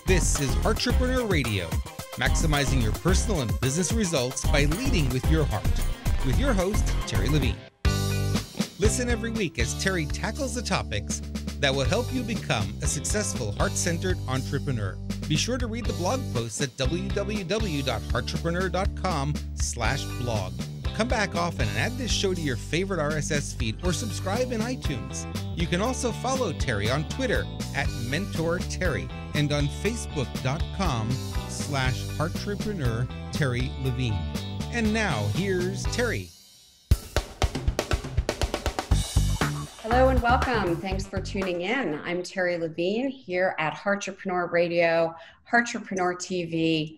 This is Entrepreneur Radio, maximizing your personal and business results by leading with your heart. With your host, Terri Levine. Listen every week as Terri tackles the topics that will help you become a successful heart-centered entrepreneur. Be sure to read the blog posts at www.heartrepreneur.com/blog. Come back often and add this show to your favorite RSS feed or subscribe in iTunes. You can also follow Terri on Twitter at MentorTerri and on Facebook.com/Heartrepreneur Terri Levine. And now here's Terri. Hello and welcome. Thanks for tuning in. I'm Terri Levine here at Heartrepreneur Radio, Heartrepreneur TV,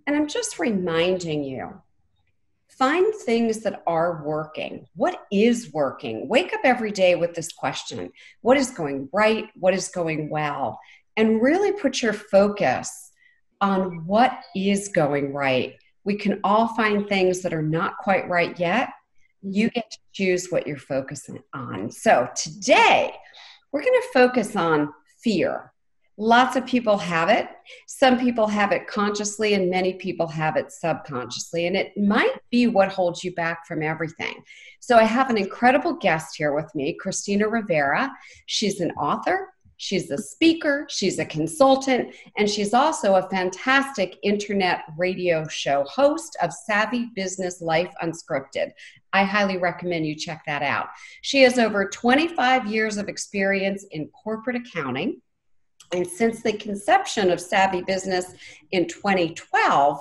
and I'm just reminding you, find things that are working. What is working? Wake up every day with this question. What is going right? What is going well? And really put your focus on what is going right. We can all find things that are not quite right yet. You get to choose what you're focusing on. So today, we're going to focus on fear. Lots of people have it. Some people have it consciously, and many people have it subconsciously. And it might be what holds you back from everything. So I have an incredible guest here with me, Christina Rivera. She's an author. She's a speaker, she's a consultant, and she's also a fantastic internet radio show host of Savvy Business Life Unscripted. I highly recommend you check that out. She has over 25 years of experience in corporate accounting. And since the conception of Savvy Business in 2012,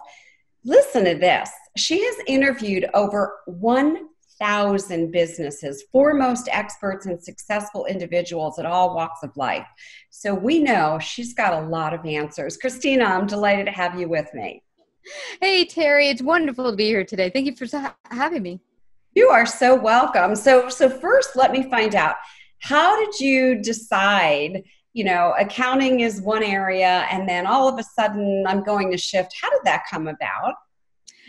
listen to this. She has interviewed over 1,000 businesses, foremost experts and successful individuals at all walks of life. So we know she's got a lot of answers. Christina, I'm delighted to have you with me. Hey, Terri, it's wonderful to be here today. Thank you for having me. You are so welcome. So first, let me find out, how did you decide, accounting is one area and then all of a sudden I'm going to shift? How did that come about?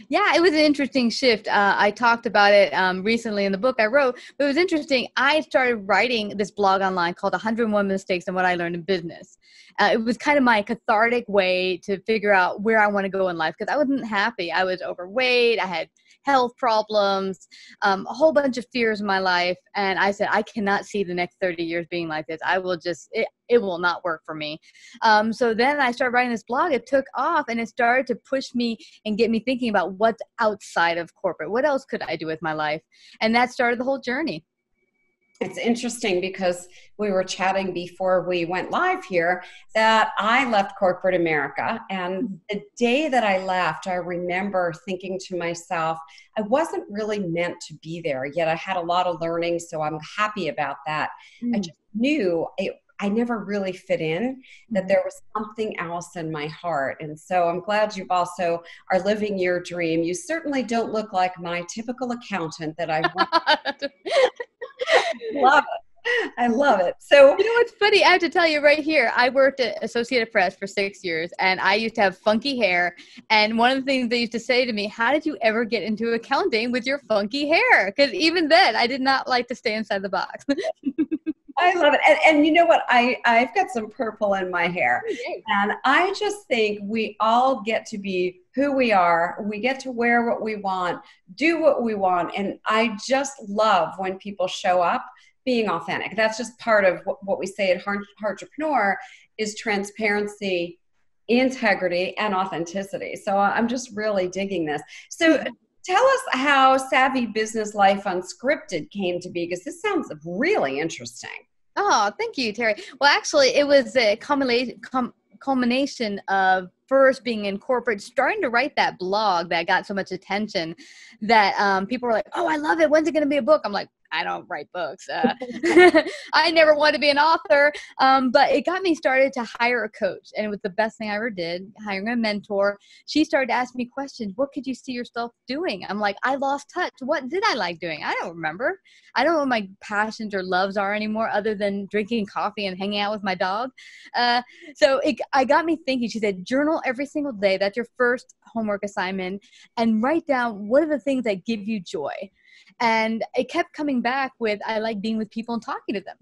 Yeah, it was an interesting shift. I talked about it recently in the book I wrote, but it was interesting. I started writing this blog online called 101 Mistakes and What I Learned in Business. It was kind of my cathartic way to figure out where I want to go in life because I wasn't happy. I was overweight. I had health problems, a whole bunch of fears in my life. And I said, I cannot see the next 30 years being like this. It will not work for me. So then I started writing this blog. It took off and it started to push me and get me thinking about what's outside of corporate. What else could I do with my life? And that started the whole journey. It's interesting because we were chatting before we went live here that I left corporate America. And the day that I left, I remember thinking to myself, I wasn't really meant to be there, yet I had a lot of learning. So I'm happy about that. I just knew I never really fit in, that there was something else in my heart. And so I'm glad you've also are living your dream. You certainly don't look like my typical accountant that I love it. I love it. So, what's funny? I have to tell you right here, I worked at Associated Press for 6 years and I used to have funky hair. And one of the things they used to say to me, how did you ever get into accounting with your funky hair? Because even then I did not like to stay inside the box. I love it. And you know what? I've got some purple in my hair. And I just think we all get to be who we are. We get to wear what we want, do what we want. And I just love when people show up being authentic. That's just part of what we say at Heartrepreneur is transparency, integrity, and authenticity. So I'm just really digging this. So tell us how Savvy Business Life Unscripted came to be, because this sounds really interesting. Oh, thank you, Terri. Well, actually, it was a culmination of first being in corporate, starting to write that blog that got so much attention that people were like, oh, I love it. When's it going to be a book? I'm like, I don't write books. I never wanted to be an author, but it got me started to hire a coach. And it was the best thing I ever did, hiring a mentor. She started to ask me questions. What could you see yourself doing? I'm like, I lost touch. What did I like doing? I don't remember. I don't know what my passions or loves are anymore other than drinking coffee and hanging out with my dog. So I got me thinking. She said, journal every single day. That's your first homework assignment. And write down what are the things that give you joy. And it kept coming back with, I like being with people and talking to them.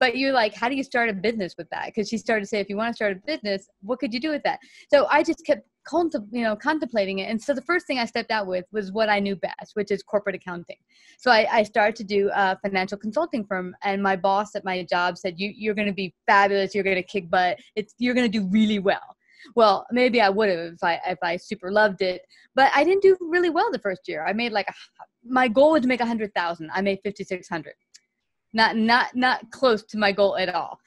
But you're like, how do you start a business with that? Because she started to say, if you want to start a business, what could you do with that? So I just kept contemplating it. And so the first thing I stepped out with was what I knew best, which is corporate accounting. So I started to do a financial consulting firm, and my boss at my job said, you're going to be fabulous. You're going to kick butt. You're going to do really well. Well, maybe I would have if I super loved it, but I didn't do really well the first year. I made my goal was to make 100,000. I made 5,600. Not close to my goal at all.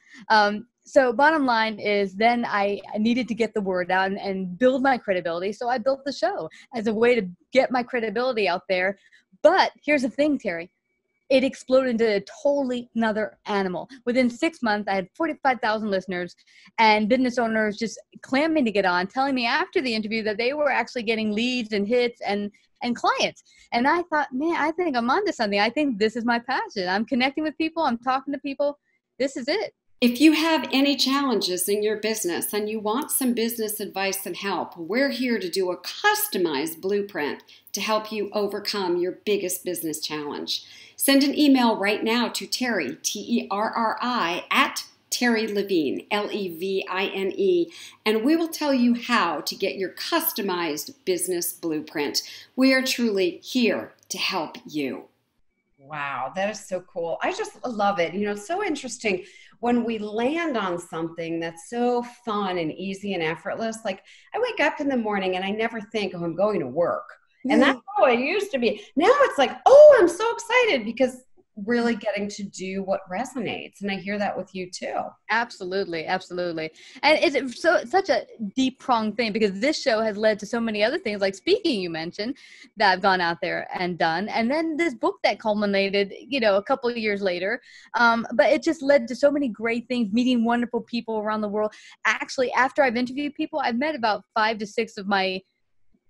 So bottom line is then I needed to get the word out and build my credibility. So I built the show as a way to get my credibility out there. But here's the thing, Terri. It exploded into a totally another animal. Within 6 months, I had 45,000 listeners and business owners just clamoring to get on, telling me after the interview that they were actually getting leads and hits and clients. And I thought, man, I think I'm onto something. I think this is my passion. I'm connecting with people. I'm talking to people. This is it. If you have any challenges in your business and you want some business advice and help, we're here to do a customized blueprint to help you overcome your biggest business challenge. Send an email right now to Terri, Terri, at Terri Levine, Levine, and we will tell you how to get your customized business blueprint. We are truly here to help you. Wow, that is so cool. I just love it. It's so interesting when we land on something that's so fun and easy and effortless. Like I wake up in the morning and I never think, oh, I'm going to work. And that's how I used to be. Now it's like, oh, I'm so excited because really getting to do what resonates. And I hear that with you too. Absolutely. Absolutely. And it's such a deep pronged thing because this show has led to so many other things like speaking, you mentioned, that I've gone out there and done. And then this book that culminated, a couple of years later. But it just led to so many great things, meeting wonderful people around the world. Actually, after I've interviewed people, I've met about 5 to 6 of my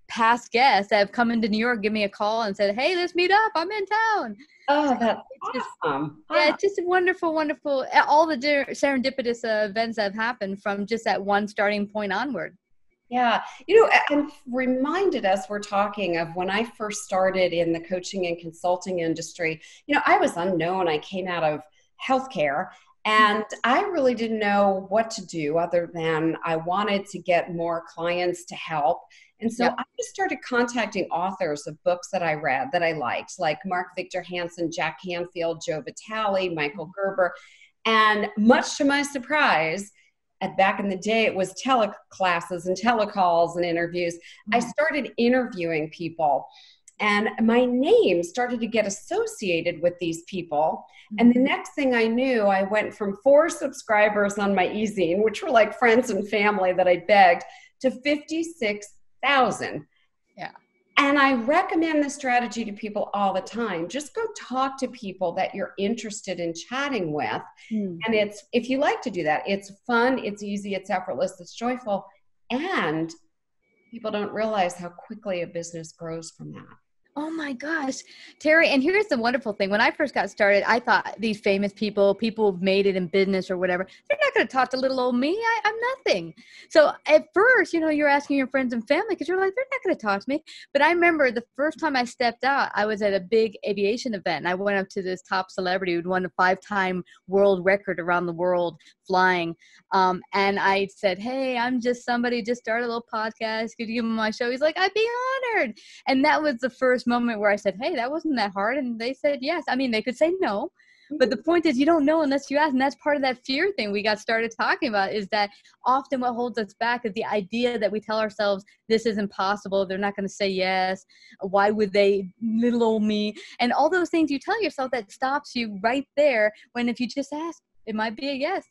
past guests that have come into New York, give me a call and said, hey, let's meet up. I'm in town. Oh, that's awesome. Yeah, it's just wonderful, wonderful. All the serendipitous events that have happened from just that one starting point onward. Yeah. I'm reminded as we're talking of when I first started in the coaching and consulting industry, I was unknown. I came out of healthcare and I really didn't know what to do other than I wanted to get more clients to help. And so I just started contacting authors of books that I read that I liked, like Mark Victor Hansen, Jack Canfield, Joe Vitale, Michael Gerber. And much to my surprise, back in the day, it was teleclasses and telecalls and interviews. I started interviewing people and my name started to get associated with these people. And the next thing I knew, I went from 4 subscribers on my e-zine, which were like friends and family that I begged, to 56,000. Yeah. And I recommend this strategy to people all the time. Just go talk to people that you're interested in chatting with. And if you like to do that, it's fun, it's easy, it's effortless, it's joyful. And people don't realize how quickly a business grows from that. Oh my gosh, Terri. And here's the wonderful thing. When I first got started, I thought these famous people who've made it in business or whatever, they're not going to talk to little old me. I'm nothing. So at first, you're asking your friends and family because you're like, they're not going to talk to me. But I remember the first time I stepped out, I was at a big aviation event. And I went up to this top celebrity who'd won a 5-time world record around the world flying. And I said, hey, I'm just somebody, just started a little podcast. Could you give me my show? He's like, I'd be honored. And that was the first moment where I said, hey, that wasn't that hard. And they said, yes. I mean, they could say no, but the point is you don't know unless you ask. And that's part of that fear thing we got started talking about, is that often what holds us back is the idea that we tell ourselves, this is impossible. They're not going to say yes. Why would they, little old me? And all those things you tell yourself that stops you right there, when if you just ask, it might be a yes.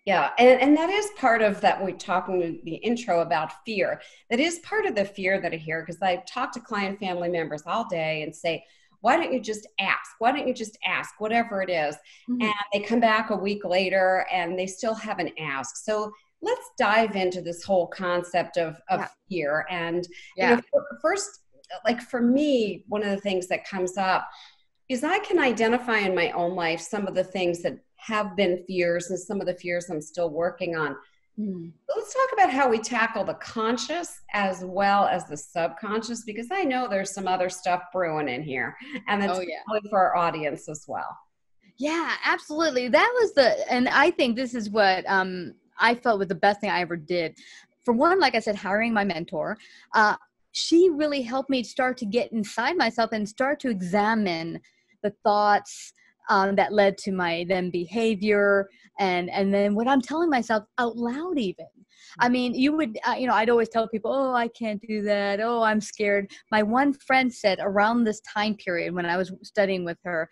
Yeah, and that is part of that. We're talking in the intro about fear. That is part of the fear that I hear, because I talk to client family members all day and say, why don't you just ask? Why don't you just ask, whatever it is? And they come back a week later and they still haven't asked. So let's dive into this whole concept of fear. And first, like for me, one of the things that comes up is I can identify in my own life some of the things that have been fears and some of the fears I'm still working on. Let's talk about how we tackle the conscious as well as the subconscious, because I know there's some other stuff brewing in here, and it's probably for our audience as well. Yeah, absolutely. And I think this is what I felt was the best thing I ever did. For one, like I said, hiring my mentor, she really helped me start to get inside myself and start to examine the thoughts that led to my then behavior and then what I'm telling myself out loud even. I mean, you would, I'd always tell people, oh, I can't do that. Oh, I'm scared. My one friend said around this time period when I was studying with her,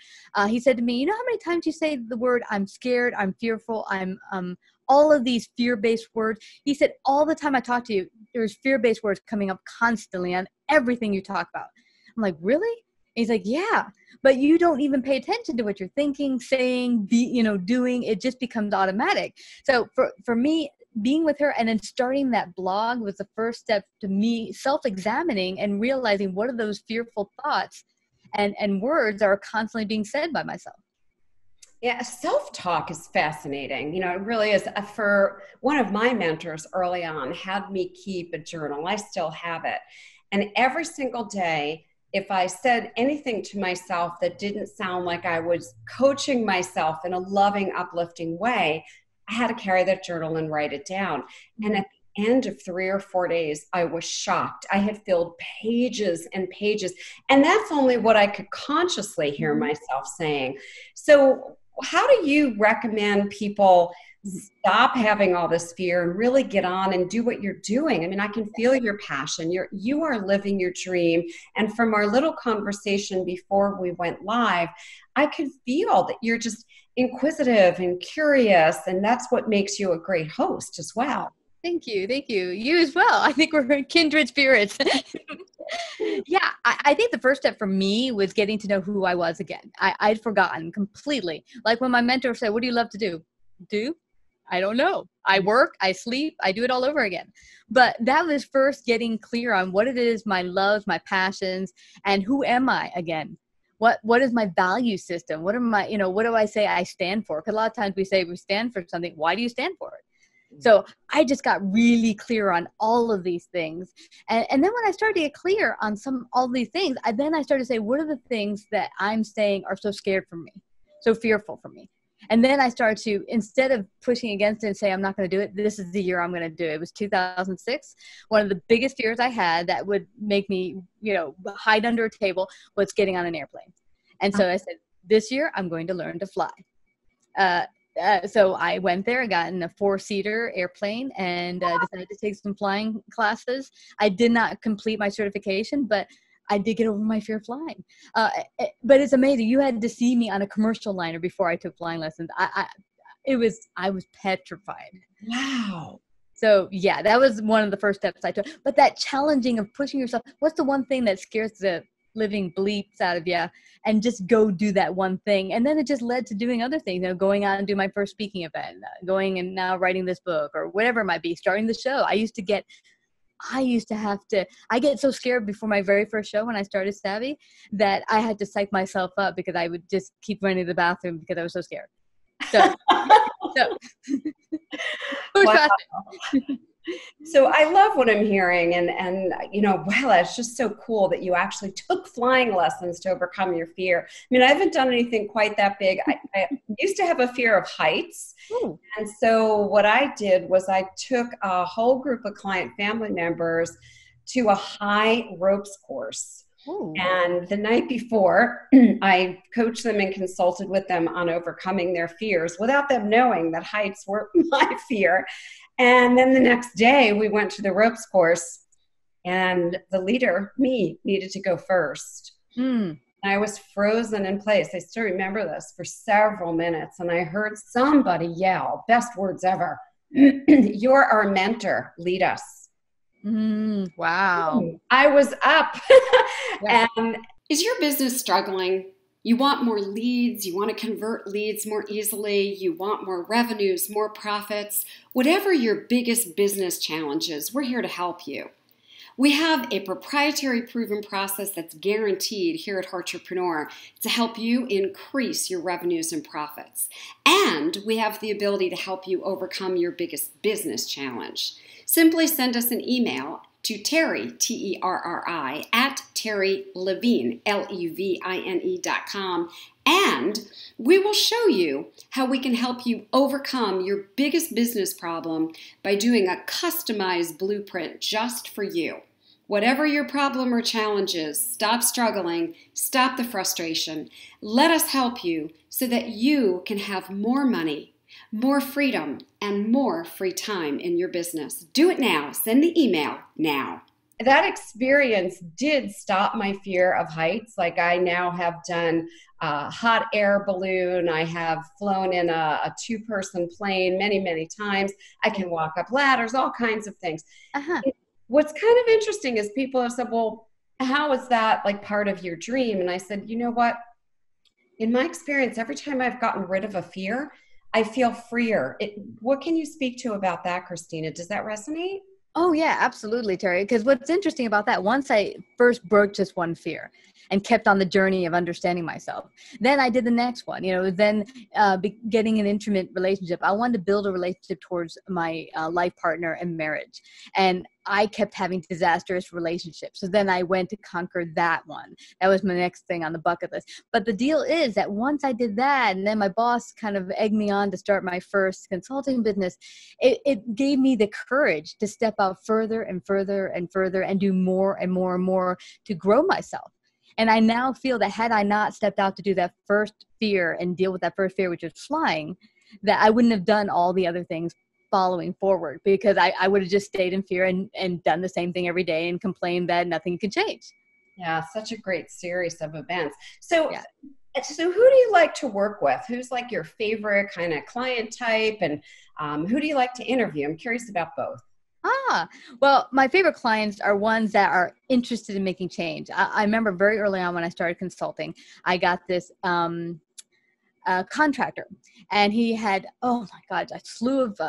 he said to me, you know how many times you say the word, I'm scared, I'm fearful, I'm all of these fear-based words. He said, all the time I talk to you, there's fear-based words coming up constantly on everything you talk about. I'm like, really? And he's like, yeah, but you don't even pay attention to what you're thinking, saying, doing. It just becomes automatic. So for me, being with her and then starting that blog was the first step to me self-examining and realizing what are those fearful thoughts and words that are constantly being said by myself. Yeah, self-talk is fascinating. You know, it really is. For one of my mentors early on had me keep a journal. I still have it. And every single day, if I said anything to myself that didn't sound like I was coaching myself in a loving, uplifting way, I had to carry that journal and write it down. And at the end of 3 or 4 days, I was shocked. I had filled pages and pages. And that's only what I could consciously hear myself saying. So how do you recommend people stop having all this fear and really get on and do what you're doing? I mean, I can feel your passion. You are living your dream. And from our little conversation before we went live, I could feel that you're just inquisitive and curious, and that's what makes you a great host as well. Thank you. You as well. I think we're kindred spirits. Yeah, I think the first step for me was getting to know who I was again. I'd forgotten completely. Like when my mentor said, what do you love to do? I don't know. I work, I sleep, I do it all over again. But that was first getting clear on what it is, my loves, my passions, and who am I again? What is my value system? What do I say I stand for? Because a lot of times we say we stand for something. Why do you stand for it? So I just got really clear on all of these things. And then when I started to get clear on all these things, I started to say, what are the things that I'm saying are so scared for me, so fearful for me? And then I started to, instead of pushing against it and say, I'm not going to do it, this is the year I'm going to do it. It was 2006. One of the biggest fears I had that would make me, hide under a table was getting on an airplane. And so I said, this year I'm going to learn to fly. So I went there, I got in a 4-seater airplane and decided to take some flying classes. I did not complete my certification, but I did get over my fear of flying. But it's amazing. You had to see me on a commercial liner before I took flying lessons. I was petrified. Wow. So yeah, that was one of the first steps I took. But that challenging of pushing yourself, what's the one thing that scares the living bleeps out of you, and just go do that one thing. And then it just led to doing other things, going out and do my first speaking event, going and now writing this book or whatever it might be, starting the show. I get so scared before my very first show when I started Savvy that I had to psych myself up because I would just keep running to the bathroom because I was so scared. So, wow. So I love what I'm hearing. And wow, it's just so cool that you actually took flying lessons to overcome your fear. I mean, I haven't done anything quite that big. I used to have a fear of heights. Ooh. And so what I did was I took a whole group of client family members to a high ropes course. Ooh. And the night before, I coached them and consulted with them on overcoming their fears without them knowing that heights were my fear. And then the next day we went to the ropes course and the leader, me, needed to go first. And I was frozen in place. I still remember this for several minutes. And I heard somebody yell, best words ever, you're our mentor, lead us. Wow. I was up. And is your business struggling? You want more leads, you want to convert leads more easily, you want more revenues, more profits. Whatever your biggest business challenge is, we're here to help you. We have a proprietary proven process that's guaranteed here at Heartrepreneur to help you increase your revenues and profits. And we have the ability to help you overcome your biggest business challenge. Simply send us an email to Terri, Terri, at Terri Levine, Levine.com, and we will show you how we can help you overcome your biggest business problem by doing a customized blueprint just for you. Whatever your problem or challenge is, stop struggling, stop the frustration. Let us help you so that you can have more money, more freedom, and more free time in your business. Do it now. Send the email now. That experience did stop my fear of heights. Like, I now have done a hot air balloon. I have flown in a two-person plane many, many times. I can walk up ladders, all kinds of things. What's kind of interesting is people have said, well, how is that like part of your dream? And I said, you know what? In my experience, every time I've gotten rid of a fear, I feel freer. What can you speak to about that, Christina? Does that resonate? Oh yeah, absolutely, Terri. Because what's interesting about that, once I first broke just one fear and kept on the journey of understanding myself, then I did the next one, then getting an intimate relationship. I wanted to build a relationship towards my life partner and marriage. And I kept having disastrous relationships. So then I went to conquer that one. That was my next thing on the bucket list. But the deal is that once I did that, and then my boss kind of egged me on to start my first consulting business, it gave me the courage to step out further and further and further and do more and more and more to grow myself. And I now feel that had I not stepped out to do that first fear and deal with that first fear, which is flying, that I wouldn't have done all the other things following forward, because I would have just stayed in fear and done the same thing every day and complained that nothing could change. Yeah, such a great series of events. So who do you like to work with? Who's like your favorite kind of client type, and who do you like to interview? I'm curious about both. Well, my favorite clients are ones that are interested in making change. I remember very early on when I started consulting, I got this contractor, and he had, oh my God, a slew of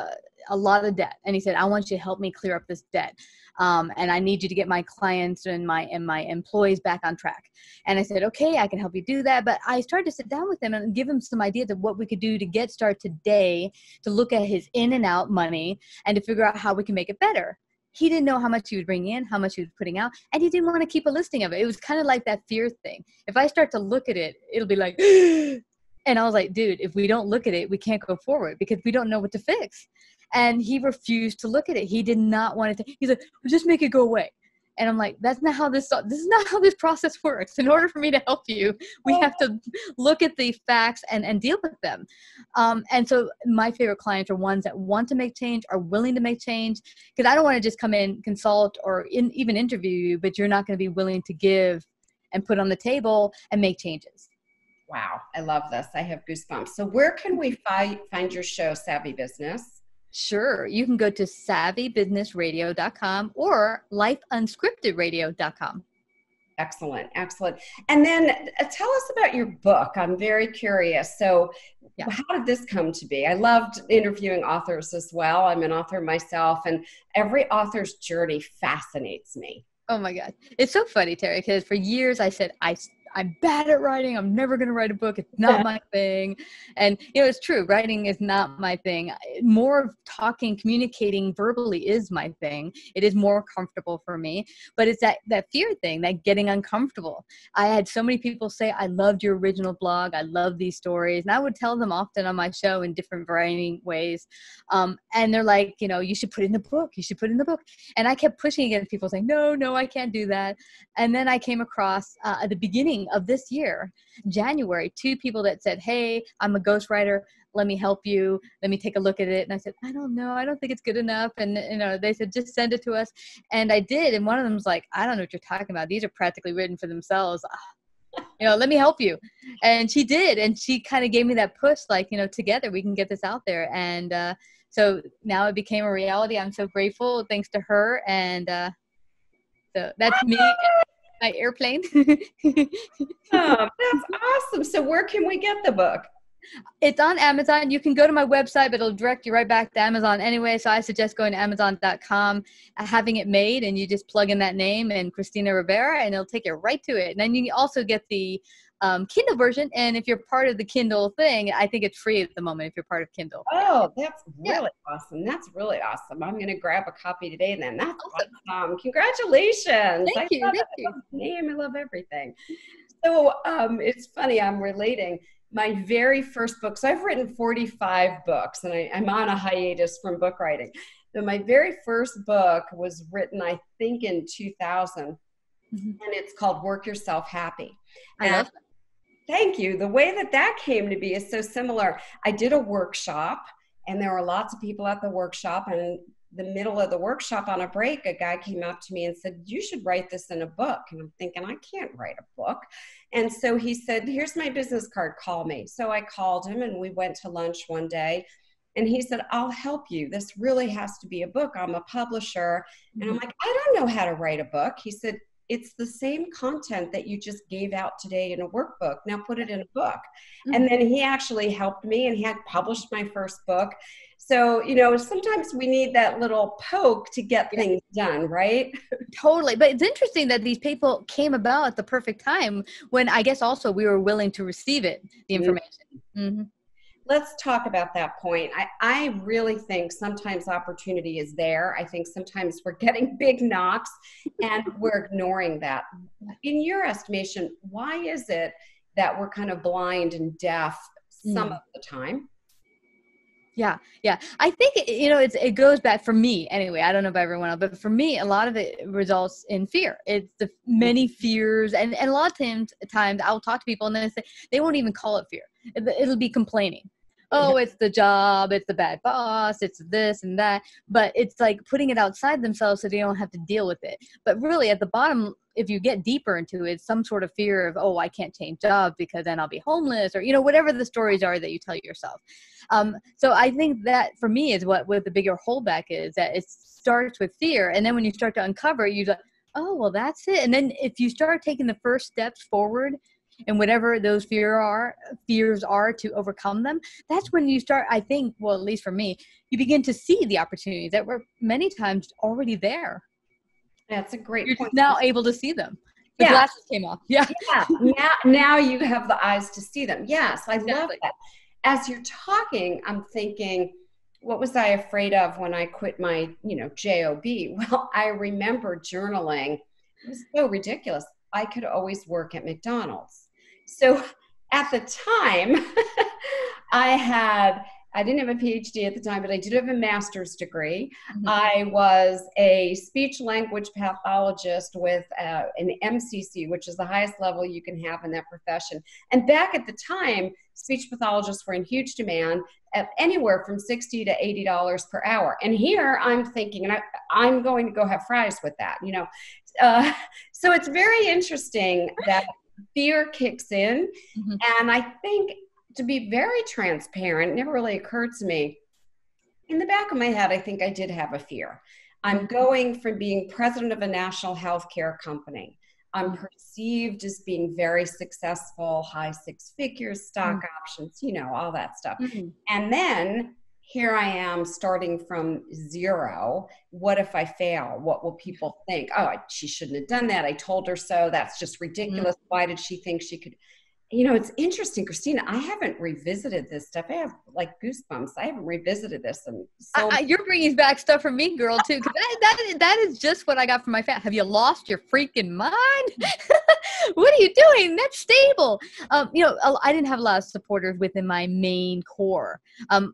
a lot of debt. And he said, I want you to help me clear up this debt. And I need you to get my clients and my employees back on track. And I said, okay, I can help you do that. But I started to sit down with him and give him some ideas of what we could do to get started today, to look at his in and out money and to figure out how we can make it better. He didn't know how much he was bringing in, how much he was putting out, and he didn't want to keep a listing of it. It was kind of like that fear thing. If I start to look at it, it'll be like, and I was like, dude, if we don't look at it, we can't go forward because we don't know what to fix. And he refused to look at it. He did not want it to. He's like, well, just make it go away. And I'm like, that's not how this is not how this process works. In order for me to help you, we have to look at the facts and deal with them. And so my favorite clients are ones that want to make change, are willing to make change, because I don't want to just come in, consult, or even interview you, but you're not going to be willing to give and put on the table and make changes. Wow, I love this. I have goosebumps. So where can we find your show, Savvy Business? Sure. You can go to savvybusinessradio.com or lifeunscriptedradio.com. Excellent. Excellent. And then tell us about your book. I'm very curious. So how did this come to be? I loved interviewing authors as well. I'm an author myself, and every author's journey fascinates me. Oh my God. It's so funny, Terri, because for years I said, I'm bad at writing. I'm never going to write a book. It's not my thing. And, it's true. Writing is not my thing. More of talking, communicating verbally is my thing. It is more comfortable for me. But it's that fear thing, that getting uncomfortable. I had so many people say, I loved your original blog. I love these stories. And I would tell them often on my show in different varying ways. And they're like, you should put it in the book. You should put it in the book. And I kept pushing against people saying, no, I can't do that. And then I came across at the beginning of this year, January, 2 people that said, hey, I'm a ghostwriter. Let me help you. Let me take a look at it. And I said, I don't know. I don't think it's good enough. And, they said, just send it to us. And I did. And one of them was like, I don't know what you're talking about. These are practically written for themselves. Let me help you. And she did. And she kind of gave me that push, like, together we can get this out there. And so now it became a reality. I'm so grateful thanks to her. And so that's me. My airplane. Oh, that's awesome. So where can we get the book? It's on Amazon. You can go to my website, but it'll direct you right back to Amazon anyway. So I suggest going to Amazon.com, having it made, and you just plug in that name and Christina Rivera, and it'll take you right to it. And then you can also get the Kindle version. And if you're part of the Kindle thing, I think it's free at the moment if you're part of Kindle. Oh, that's really awesome. That's really awesome. I'm going to grab a copy today then. That's awesome. Congratulations. Thank you. Thank you. I love the name. I love everything. So it's funny. I'm relating my very first book. So I've written 45 books and I'm on a hiatus from book writing. So my very first book was written, I think, in 2000. And it's called Work Yourself Happy. I love that. Thank you. The way that came to be is so similar. I did a workshop and there were lots of people at the workshop, and in the middle of the workshop on a break, a guy came up to me and said, you should write this in a book. And I'm thinking, I can't write a book. And so he said, here's my business card, call me. So I called him and we went to lunch one day. And he said, I'll help you. This really has to be a book. I'm a publisher. And I'm like, I don't know how to write a book. He said, it's the same content that you just gave out today in a workbook. Now put it in a book. And then he actually helped me and he had published my first book. So, sometimes we need that little poke to get things done, right? Totally. But it's interesting that these people came about at the perfect time when I guess also we were willing to receive it, the information. Let's talk about that point. I really think sometimes opportunity is there. I think sometimes we're getting big knocks and we're ignoring that. In your estimation, why is it that we're kind of blind and deaf some of the time? Yeah. I think, it goes back for me anyway. I don't know about everyone else, but for me, a lot of it results in fear. It's the many fears. And a lot of times I'll talk to people and they say, they won't even call it fear. It'll be complaining. Oh, it's the job, it's the bad boss, it's this and that. But it's like putting it outside themselves so they don't have to deal with it. But really at the bottom, if you get deeper into it, some sort of fear of, oh, I can't change jobs because then I'll be homeless, or, whatever the stories are that you tell yourself. So I think that for me is what the bigger holdback is, that it starts with fear. And then when you start to uncover it, you're like, oh, well, that's it. And then if you start taking the first steps forward, and whatever those fears are to overcome them, that's when you start, I think, well, at least for me, you begin to see the opportunities that were many times already there. That's a great You're point. Just now able to see them. The glasses came off. Yeah. Now you have the eyes to see them. Yes, I love that. As you're talking, I'm thinking, what was I afraid of when I quit my, job? Well, I remember journaling. It was so ridiculous. I could always work at McDonald's. So at the time, I didn't have a PhD at the time, but I did have a master's degree. I was a speech language pathologist with an MCC, which is the highest level you can have in that profession. And back at the time, speech pathologists were in huge demand at anywhere from $60 to $80 per hour. And here I'm thinking, and I'm going to go have fries with that, So it's very interesting that fear kicks in. And I think, to be very transparent, it never really occurred to me. In the back of my head, I think I did have a fear. I'm going from being president of a national healthcare company. I'm perceived as being very successful, high six figures, stock options, all that stuff. And then here I am starting from zero. What if I fail? What will people think? Oh, she shouldn't have done that. I told her so. That's just ridiculous. Why did she think she could? It's interesting, Christina, I haven't revisited this stuff. I have like goosebumps. I haven't revisited this. And so you're bringing back stuff from me, girl, too. Cause that is just what I got from my family. Have you lost your freaking mind? What are you doing? That's stable. I didn't have a lot of supporters within my main core.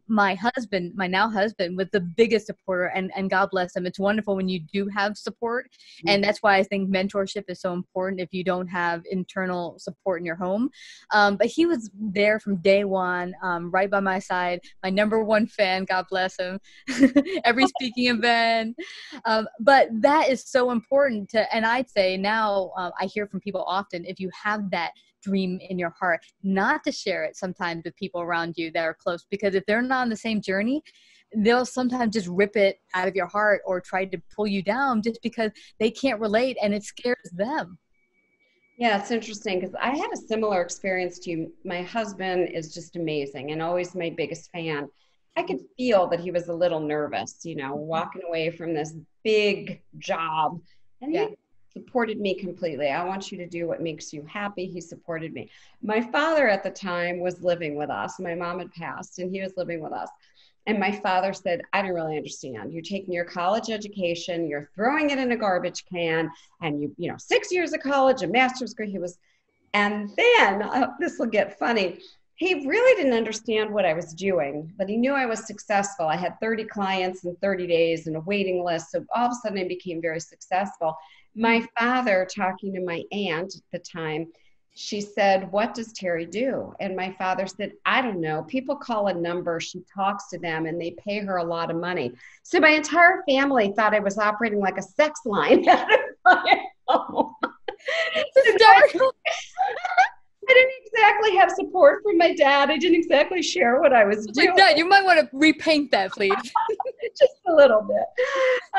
My now husband, was the biggest supporter, and God bless him. It's wonderful when you do have support. And that's why I think mentorship is so important if you don't have internal support in your home. But he was there from day one, right by my side, my number one fan, God bless him, every speaking event. But that is so important and I'd say now I hear from people often, if you have that dream in your heart, not to share it sometimes with people around you that are close, because if they're not on the same journey, they'll sometimes just rip it out of your heart or try to pull you down just because they can't relate and it scares them. Yeah, it's interesting because I had a similar experience to you. My husband is just amazing and always my biggest fan. I could feel that he was a little nervous, walking away from this big job. And he supported me completely. I want you to do what makes you happy. He supported me. My father at the time was living with us. My mom had passed and he was living with us. And my father said, I don't really understand. You're taking your college education, you're throwing it in a garbage can, and you know, 6 years of college, a master's degree. And then this will get funny. He really didn't understand what I was doing, but he knew I was successful. I had 30 clients in 30 days and a waiting list. So all of a sudden I became very successful. My father, talking to my aunt at the time, she said, what does Terri do? And my father said, I don't know. People call a number, she talks to them, and they pay her a lot of money. So my entire family thought I was operating like a sex line at my home. I didn't exactly have support from my dad. I didn't exactly share what I was doing. Like, Dad, you might want to repaint that, please. Just a little bit.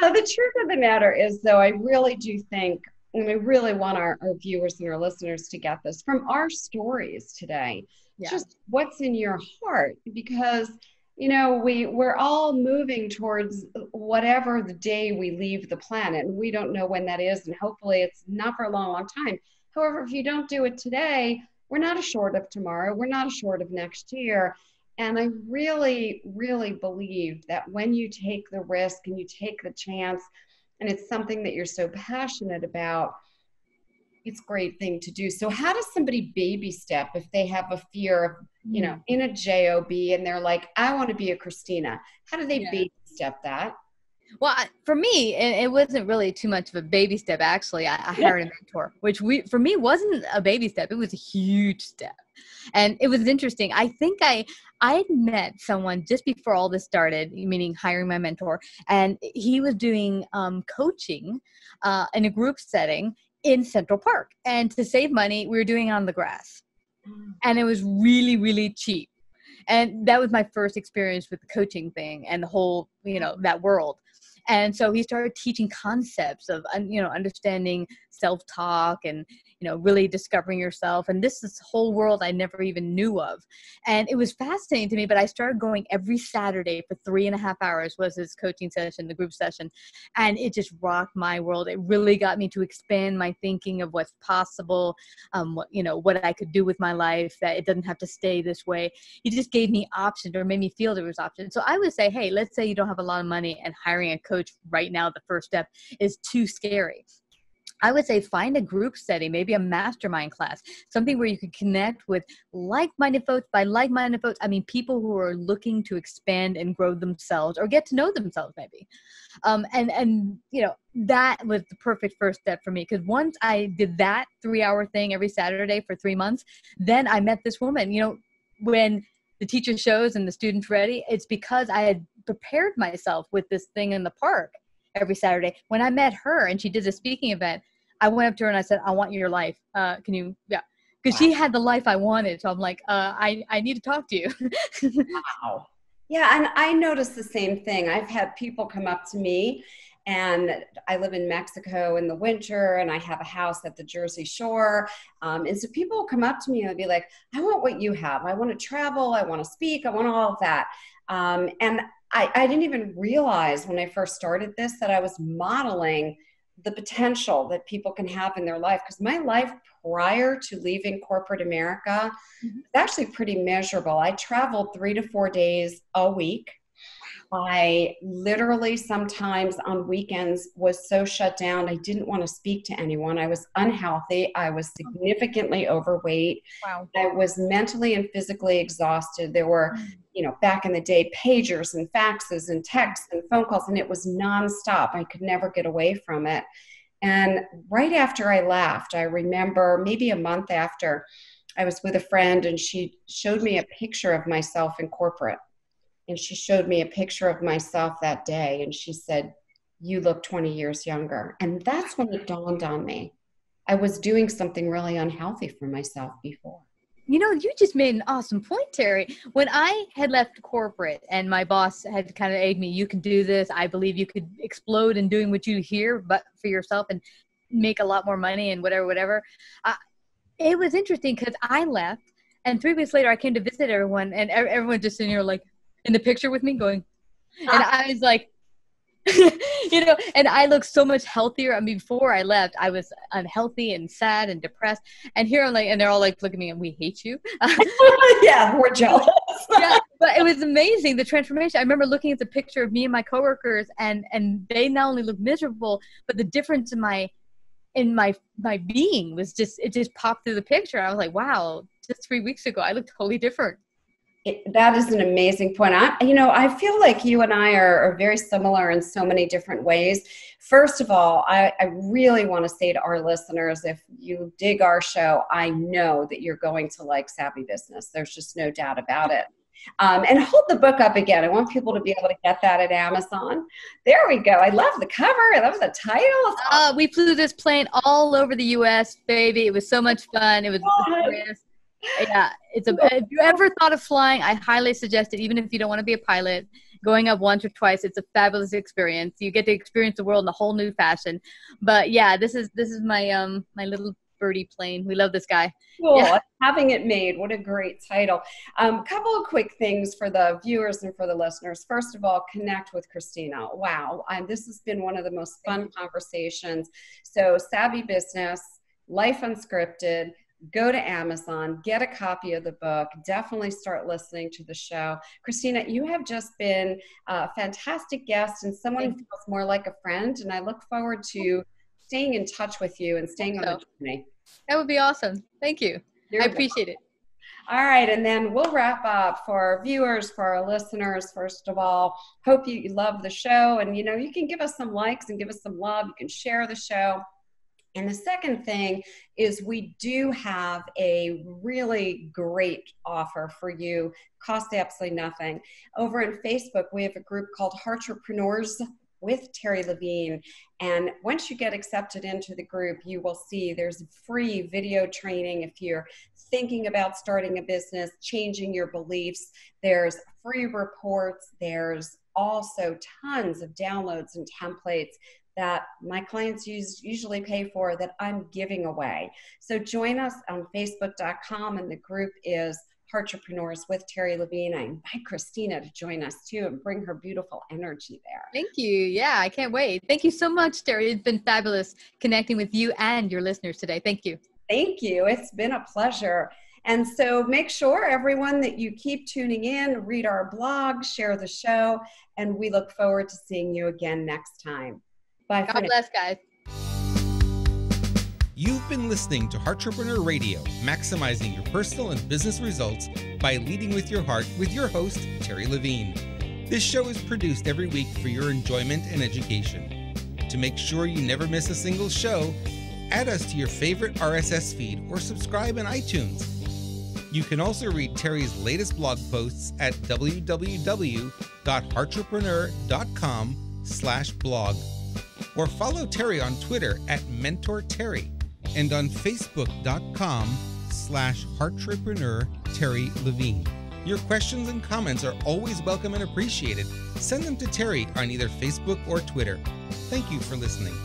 The truth of the matter is, though, I really do think, and I really want our viewers and our listeners to get this from our stories today, just what's in your heart, because, you know, we're all moving towards whatever the day we leave the planet, and we don't know when that is, and hopefully it's not for a long, long time. However, if you don't do it today, we're not assured of tomorrow. We're not assured of next year. And I really, really believe that when you take the risk and you take the chance, and it's something that you're so passionate about, it's a great thing to do. So how does somebody baby step if they have a fear of, you know, in a job and they're like, I want to be a Christina? How do they baby step that? Well, for me, it wasn't really too much of a baby step. Actually, I hired a mentor, which for me wasn't a baby step. It was a huge step. And it was interesting. I think I had met someone just before all this started, meaning hiring my mentor, and he was doing coaching in a group setting in Central Park. And to save money, we were doing it on the grass. And it was really, really cheap. And that was my first experience with the coaching thing and the whole, you know, that world. And so he started teaching concepts of, you know, understanding self-talk and, you know, really discovering yourself. And this is a whole world I never even knew of. And it was fascinating to me, but I started going every Saturday for 3.5 hours was his coaching session, the group session. And it just rocked my world. It really got me to expand my thinking of what's possible, what, you know, what I could do with my life, that it doesn't have to stay this way. He just gave me options, or made me feel there was options. So I would say, hey, let's say you don't have a lot of money and hiring a coach right now, the first step is too scary. I would say find a group setting, maybe a mastermind class, something where you can connect with like-minded folks. By like-minded folks, I mean people who are looking to expand and grow themselves or get to know themselves maybe. And you know, that was the perfect first step for me, because once I did that 3-hour thing every Saturday for 3 months, then I met this woman. You know, when the teacher shows and the student's ready, it's because I had prepared myself with this thing in the park every Saturday. When I met her and she did a speaking event, I went up to her and I said, I want your life. Can you, because she had the life I wanted. So I'm like, I need to talk to you. Wow. Yeah. And I noticed the same thing. I've had people come up to me, and I live in Mexico in the winter, and I have a house at the Jersey Shore. And so people will come up to me and they'll be like, I want what you have. I want to travel. I want to speak. I want all of that. And I didn't even realize when I first started this that I was modeling the potential that people can have in their life. Because my life prior to leaving corporate America was actually pretty miserable. I traveled 3 to 4 days a week. I literally sometimes on weekends was so shut down, I didn't want to speak to anyone. I was unhealthy. I was significantly overweight. Wow. I was mentally and physically exhausted. There were, you know, back in the day, pagers and faxes and texts and phone calls, and it was nonstop. I could never get away from it. And right after I left, I remember maybe a month after, I was with a friend and she showed me a picture of myself in corporate. And she showed me a picture of myself that day. And she said, you look 20 years younger. And that's when it dawned on me. I was doing something really unhealthy for myself before. You know, you just made an awesome point, Terri. When I had left corporate and my boss had kind of egged me, you can do this. I believe you could explode in doing what you hear, but for yourself, and make a lot more money and whatever. It was interesting because I left, and 3 weeks later I came to visit everyone, and everyone just sitting here like, in the picture with me going, and I was like, And I look so much healthier. I mean, before I left, I was unhealthy and sad and depressed. And here I'm like, and they're all like, look at me and we hate you. Yeah, we're jealous. Yeah, but it was amazing, the transformation. I remember looking at the picture of me and my coworkers, and they not only looked miserable, but the difference in my being was it just popped through the picture. I was like, wow, just 3 weeks ago, I looked totally different. That is an amazing point. I feel like you and I are very similar in so many different ways. First of all, I really want to say to our listeners, if you dig our show, I know that you're going to like Savvy Business. There's just no doubt about it. And hold the book up again. I want people to be able to get that at Amazon. There we go. I love the cover. I love the title. We flew this plane all over the U.S., baby. It was so much fun. It was hilarious. Yeah, if you ever thought of flying, I highly suggest it. Even if you don't want to be a pilot, going up once or twice, it's a fabulous experience. You get to experience the world in a whole new fashion. But yeah, this is my my little birdie plane. We love this guy. Cool. Yeah. Having it made. What a great title. Couple of quick things for the viewers and for the listeners. First of all, connect with Christina. Wow. This has been one of the most fun conversations. So Savvy Business, Life Unscripted. Go to Amazon, get a copy of the book, definitely start listening to the show. Christina, you have just been a fantastic guest and someone who feels more like a friend, and I look forward to staying in touch with you and staying on the journey. That would be awesome. Thank you. I appreciate it. All right, and then we'll wrap up for our viewers, for our listeners. First of all, hope you love the show, and you can give us some likes and give us some love. You can share the show. And the second thing is we do have a really great offer for you, cost absolutely nothing. Over on Facebook, we have a group called Heartrepreneurs with Terri Levine. And once you get accepted into the group, you will see there's free video training if you're thinking about starting a business, changing your beliefs. There's free reports. There's also tons of downloads and templates that my clients usually pay for that I'm giving away. So join us on Facebook.com, and the group is Heartrepreneurs with Terri Levine. I invite Christina to join us too and bring her beautiful energy there. Thank you. Yeah, I can't wait. Thank you so much, Terri. It's been fabulous connecting with you and your listeners today. Thank you. Thank you. It's been a pleasure. And so make sure, everyone, that you keep tuning in, read our blog, share the show, and we look forward to seeing you again next time. Bye. God bless, guys. You've been listening to Heartrepreneur Radio, maximizing your personal and business results by leading with your heart, with your host, Terri Levine. This show is produced every week for your enjoyment and education. To make sure you never miss a single show, add us to your favorite RSS feed or subscribe in iTunes. You can also read Terri's latest blog posts at www.heartrepreneur.com/blog. Or follow Terri on Twitter at MentorTerri and on Facebook.com/Heartrepreneur Terri Levine. Your questions and comments are always welcome and appreciated. Send them to Terri on either Facebook or Twitter. Thank you for listening.